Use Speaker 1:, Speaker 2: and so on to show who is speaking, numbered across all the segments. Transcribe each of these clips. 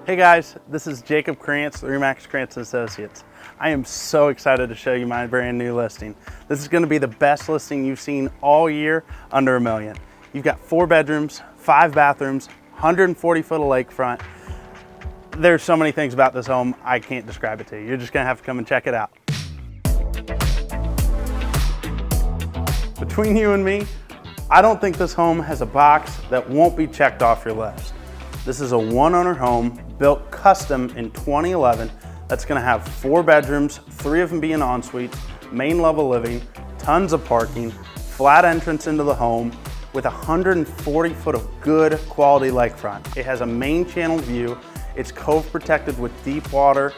Speaker 1: Hey guys, this is Jacob Krantz, REMAX Krantz Associates. I am so excited to show you my brand new listing. This is going to be the best listing you've seen all year under $1 million. You've got 4 bedrooms, 5 bathrooms, 140 foot of lakefront. There's so many things about this home, I can't describe it to you. You're just going to have to come and check it out. Between you and me, I don't think this home has a box that won't be checked off your list. This is a one-owner home built custom in 2011 that's going to have 4 bedrooms, 3 of them being en-suites, main level living, tons of parking, flat entrance into the home with 140 foot of good quality lakefront. It has a main channel view. It's cove protected with deep water.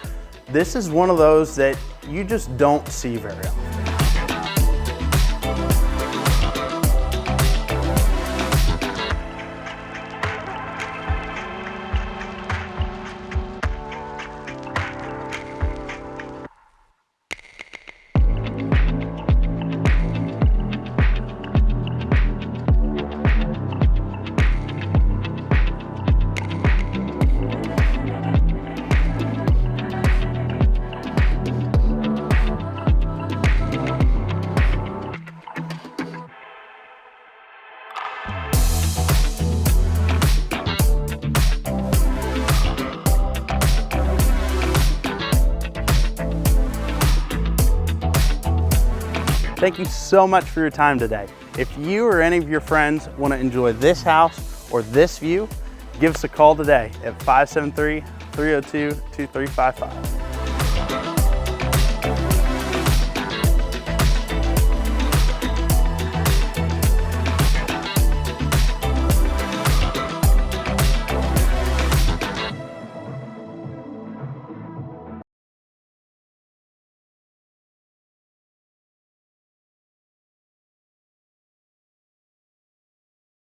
Speaker 1: This is one of those that you just don't see very often. Thank you so much for your time today. If you or any of your friends want to enjoy this house or this view, give us a call today at 573-302-2355.